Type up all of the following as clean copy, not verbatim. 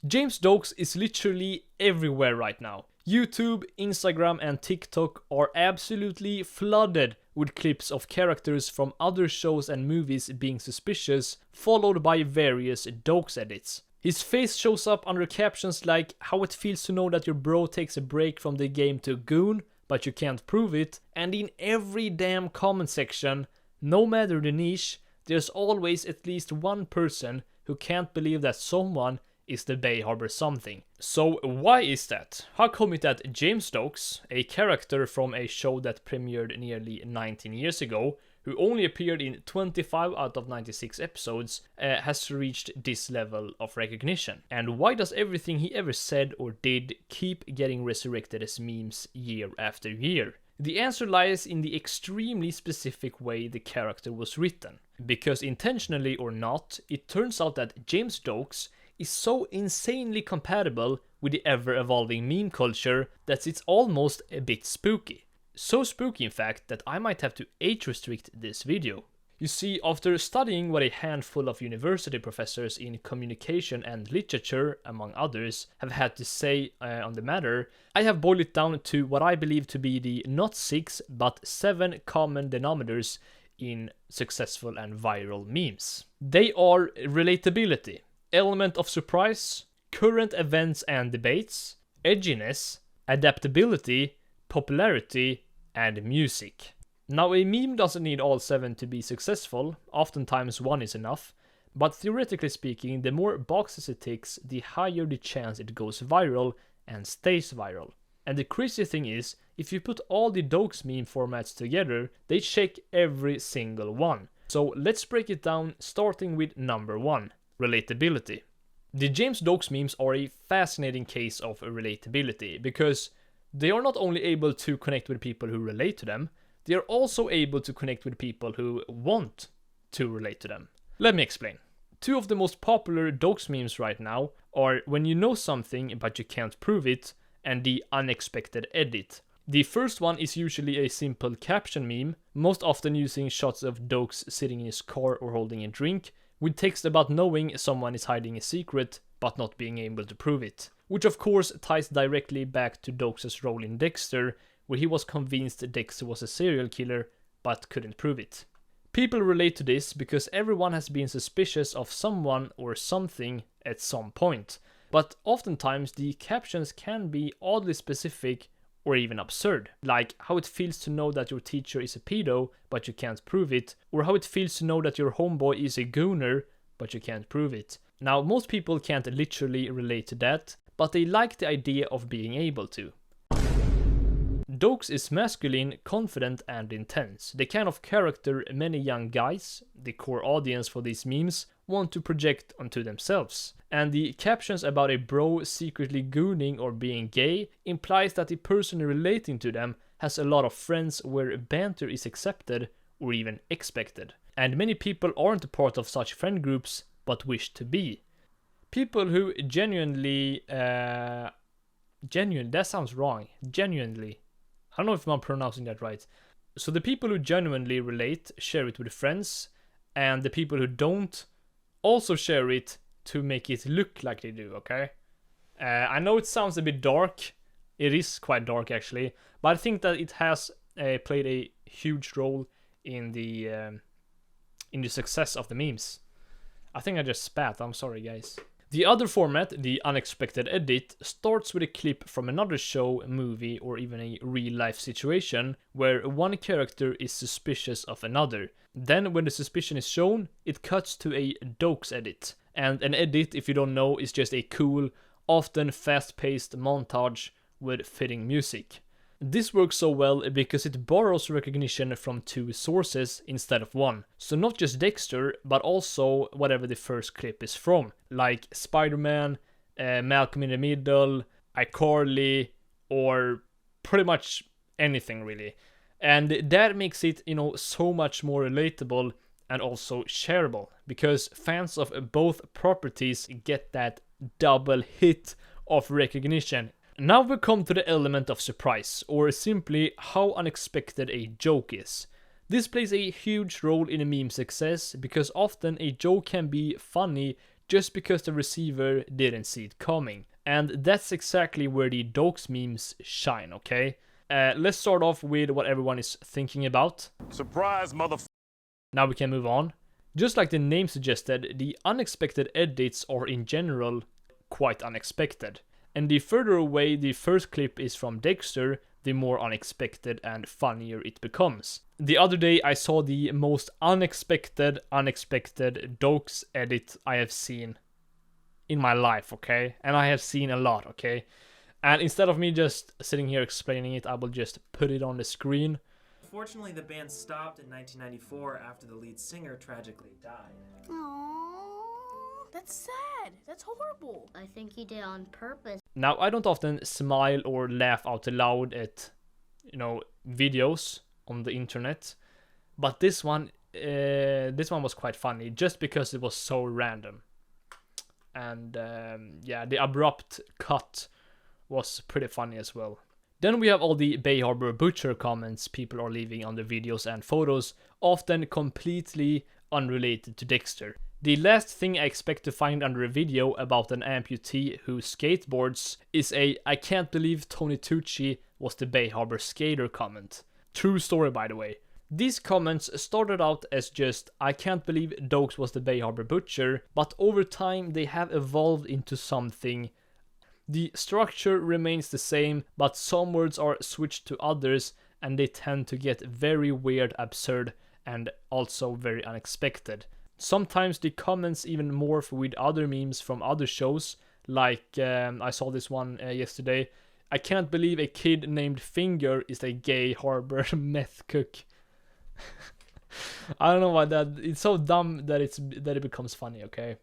James Doakes is literally everywhere right now. YouTube, Instagram and TikTok are absolutely flooded with clips of characters from other shows and movies being suspicious, followed by various Doakes edits. His face shows up under captions like how it feels to know that your bro takes a break from the game to goon, but you can't prove it, and in every damn comment section, no matter the niche, there's always at least one person who can't believe that someone is the Bay Harbor something. So why is that? How come it that James Doakes, a character from a show that premiered nearly 19 years ago, who only appeared in 25 out of 96 episodes, has reached this level of recognition? And why does everything he ever said or did keep getting resurrected as memes year after year? The answer lies in the extremely specific way the character was written. Because intentionally or not, it turns out that James Doakes is so insanely compatible with the ever-evolving meme culture that it's almost a bit spooky. So spooky in fact that I might have to age restrict this video. You see, after studying what a handful of university professors in communication and literature, among others, have had to say on the matter, I have boiled it down to what I believe to be the not 6 but 7 common denominators in successful and viral memes. They are relatability, element of surprise, current events and debates, edginess, adaptability, popularity, and music. Now, a meme doesn't need all 7 to be successful, oftentimes 1 is enough, but theoretically speaking, the more boxes it ticks, the higher the chance it goes viral and stays viral. And the crazy thing is, if you put all the Doakes meme formats together, they check every single one. So let's break it down, starting with number 1, relatability. The James Doakes memes are a fascinating case of relatability, because they are not only able to connect with people who relate to them, they are also able to connect with people who want to relate to them. Let me explain. 2 of the most popular Doakes memes right now are when you know something but you can't prove it, and the unexpected edit. The first one is usually a simple caption meme, most often using shots of Doakes sitting in his car or holding a drink, with text about knowing someone is hiding a secret but not being able to prove it. Which of course ties directly back to Doakes' role in Dexter, where he was convinced Dexter was a serial killer but couldn't prove it. People relate to this because everyone has been suspicious of someone or something at some point, but oftentimes the captions can be oddly specific or even absurd, like how it feels to know that your teacher is a pedo but you can't prove it, or how it feels to know that your homeboy is a gooner but you can't prove it. Now, most people can't literally relate to that, but they like the idea of being able to. Doakes is masculine, confident and intense, the kind of character many young guys, the core audience for these memes, want to project onto themselves. And the captions about a bro secretly gooning or being gay implies that the person relating to them has a lot of friends where banter is accepted or even expected. And many people aren't a part of such friend groups but wish to be. People who genuinely, that sounds wrong, genuinely. I don't know if I'm pronouncing that right. So the people who genuinely relate share it with friends, and the people who don't also share it to make it look like they do, okay? I know it sounds a bit dark. It is quite dark actually, but I think that it has played a huge role in the success of the memes. I think I just spat, I'm sorry guys. The other format, the unexpected edit, starts with a clip from another show, movie, or even a real-life situation where one character is suspicious of another. Then, when the suspicion is shown, it cuts to a Doakes edit. And an edit, if you don't know, is just a cool, often fast-paced montage with fitting music. This works so well because it borrows recognition from 2 sources instead of 1. So not just Dexter, but also whatever the first clip is from. Like Spiderman, Malcolm in the Middle, iCarly, or pretty much anything really. And that makes it, so much more relatable and also shareable. Because fans of both properties get that double hit of recognition. Now we come to the element of surprise, or simply how unexpected a joke is. This plays a huge role in a meme success, because often a joke can be funny just because the receiver didn't see it coming. And that's exactly where the Doakes memes shine, okay? Let's start off with what everyone is thinking about. Surprise, motherf. Now we can move on. Just like the name suggested, the unexpected edits are in general quite unexpected. And the further away the first clip is from Dexter, the more unexpected and funnier it becomes. The other day I saw the most unexpected Doakes edit I have seen in my life, okay? And I have seen a lot, okay? And instead of me just sitting here explaining it, I will just put it on the screen. Unfortunately, the band stopped in 1994 after the lead singer tragically died. Aww, that's sad. That's horrible. I think he did on purpose. Now, I don't often smile or laugh out loud at, videos on the internet, but this one was quite funny just because it was so random. And yeah, the abrupt cut was pretty funny as well. Then we have all the Bay Harbor Butcher comments people are leaving on the videos and photos, often completely unrelated to Dexter. The last thing I expect to find under a video about an amputee who skateboards is a "I can't believe Tony Tucci was the Bay Harbor skater" comment. True story, by the way. These comments started out as just "I can't believe Doakes was the Bay Harbor Butcher," but over time they have evolved into something. The structure remains the same, but some words are switched to others, and they tend to get very weird, absurd, and also very unexpected. Sometimes the comments even morph with other memes from other shows, like I saw this one yesterday. "I can't believe a kid named Finger is a gay harbor meth cook." I don't know why that, it's so dumb that it becomes funny, okay?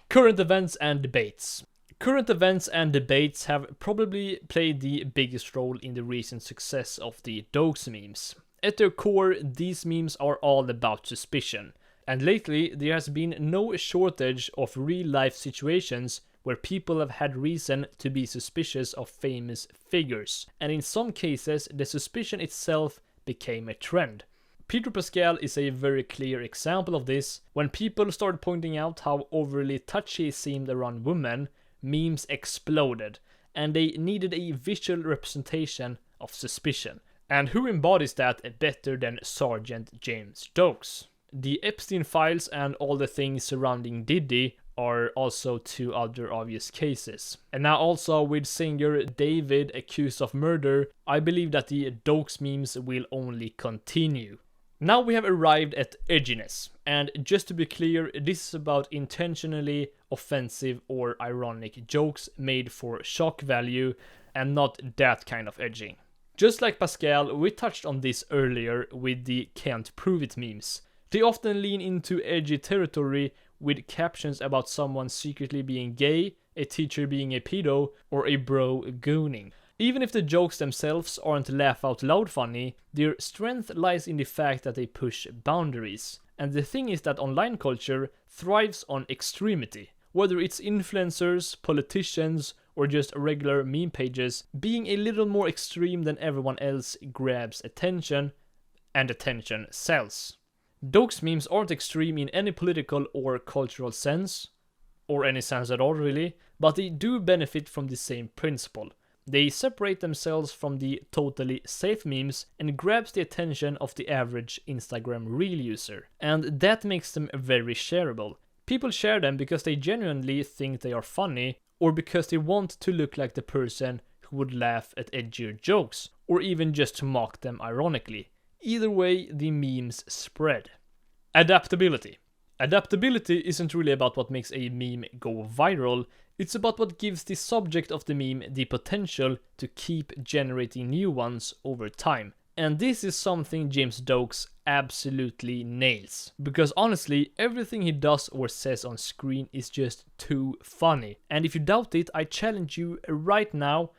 Current events and debates. Current events and debates have probably played the biggest role in the recent success of the Doakes memes. At their core, these memes are all about suspicion. And lately, there has been no shortage of real-life situations where people have had reason to be suspicious of famous figures. And in some cases, the suspicion itself became a trend. Peter Pascal is a very clear example of this. When people started pointing out how overly touchy he seemed around women, memes exploded, and they needed a visual representation of suspicion. And who embodies that better than Sergeant James Doakes? The Epstein files and all the things surrounding Diddy are also two other obvious cases. And now also with singer David accused of murder, I believe that the Doakes memes will only continue. Now we have arrived at edginess, and just to be clear, this is about intentionally offensive or ironic jokes made for shock value, and not that kind of edging. Just like Pascal, we touched on this earlier with the "can't prove it" memes. They often lean into edgy territory with captions about someone secretly being gay, a teacher being a pedo, or a bro gooning. Even if the jokes themselves aren't laugh out loud funny, their strength lies in the fact that they push boundaries. And the thing is that online culture thrives on extremity. Whether it's influencers, politicians, or just regular meme pages, being a little more extreme than everyone else grabs attention, and attention sells. Doakes memes aren't extreme in any political or cultural sense, or any sense at all really, but they do benefit from the same principle. They separate themselves from the totally safe memes and grabs the attention of the average Instagram reel user. And that makes them very shareable. People share them because they genuinely think they are funny, or because they want to look like the person who would laugh at edgier jokes, or even just to mock them ironically. Either way, the memes spread. Adaptability. Adaptability isn't really about what makes a meme go viral, it's about what gives the subject of the meme the potential to keep generating new ones over time. And this is something James Doakes absolutely nails. Because honestly, everything he does or says on screen is just too funny. And if you doubt it, I challenge you right now,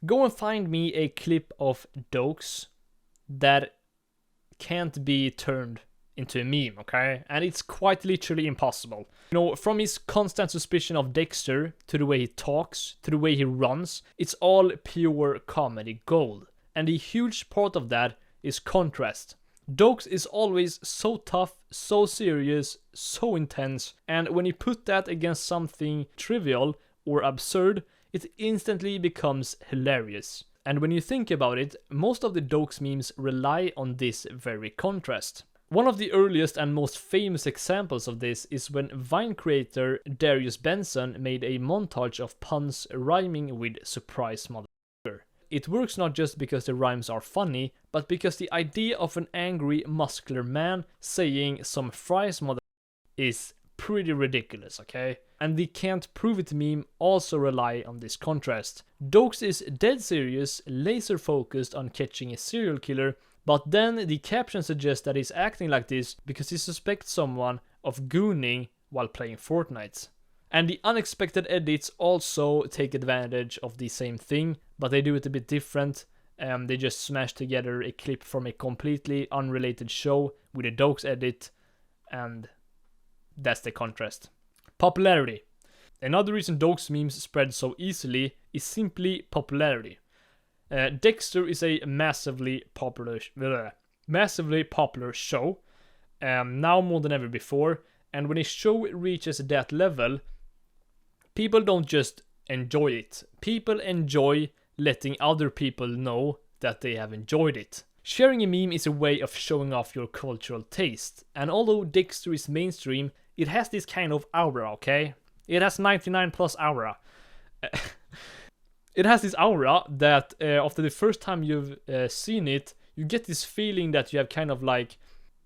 go and find me a clip of Doakes that can't be turned into a meme, okay? And it's quite literally impossible. From his constant suspicion of Dexter, to the way he talks, to the way he runs, it's all pure comedy gold. And a huge part of that is contrast. Doakes is always so tough, so serious, so intense, and when you put that against something trivial or absurd, it instantly becomes hilarious. And when you think about it, most of the Doakes memes rely on this very contrast. One of the earliest and most famous examples of this is when Vine creator Darius Benson made a montage of puns rhyming with surprise motherfucker. It works not just because the rhymes are funny, but because the idea of an angry, muscular man saying some fries motherfucker is pretty ridiculous, okay? And the can't prove it meme also rely on this contrast. Doakes is dead serious, laser focused on catching a serial killer, but then the caption suggests that he's acting like this because he suspects someone of gooning while playing Fortnite. And the unexpected edits also take advantage of the same thing, but they do it a bit different. They just smash together a clip from a completely unrelated show with a Doakes edit, and that's the contrast. Popularity. Another reason Doakes memes spread so easily is simply popularity. Dexter is a massively popular show, now more than ever before, and when a show reaches that level, people don't just enjoy it. People enjoy letting other people know that they have enjoyed it. Sharing a meme is a way of showing off your cultural taste, and although Dexter is mainstream, it has this kind of aura, okay? It has 99 plus aura. It has this aura that after the first time you've seen it, you get this feeling that you have kind of like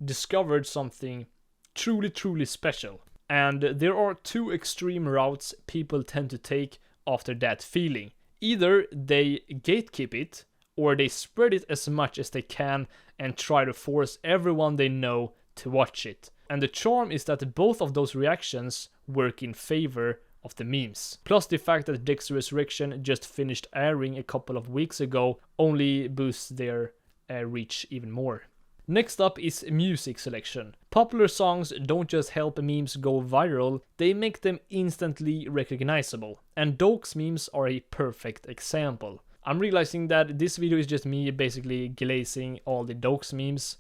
discovered something truly, truly special. And there are two extreme routes people tend to take after that feeling. Either they gatekeep it, or they spread it as much as they can and try to force everyone they know to watch it. And the charm is that both of those reactions work in favor of the memes. Plus the fact that Dexter Resurrection just finished airing a couple of weeks ago only boosts their reach even more. Next up is music selection. Popular songs don't just help memes go viral, they make them instantly recognizable. And Doakes memes are a perfect example. I'm realizing that this video is just me basically glazing all the Doakes memes.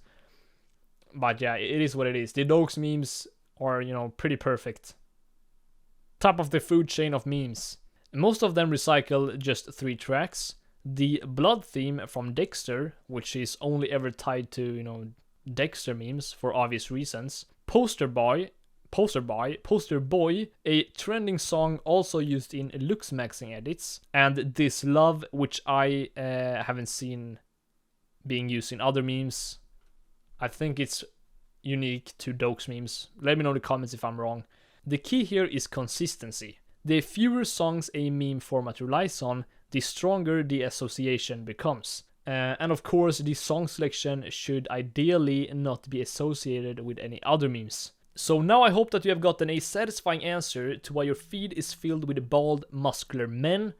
But yeah, it is what it is. The Doakes memes are, pretty perfect. Top of the food chain of memes. Most of them recycle just 3 tracks. The blood theme from Dexter, which is only ever tied to, Dexter memes for obvious reasons. Poster Boy, a trending song also used in looks maxing edits. And This Love, which I haven't seen being used in other memes. I think it's unique to Doakes memes. Let me know in the comments if I'm wrong. The key here is consistency. The fewer songs a meme format relies on, the stronger the association becomes. And of course, the song selection should ideally not be associated with any other memes. So now I hope that you have gotten a satisfying answer to why your feed is filled with bald, muscular men.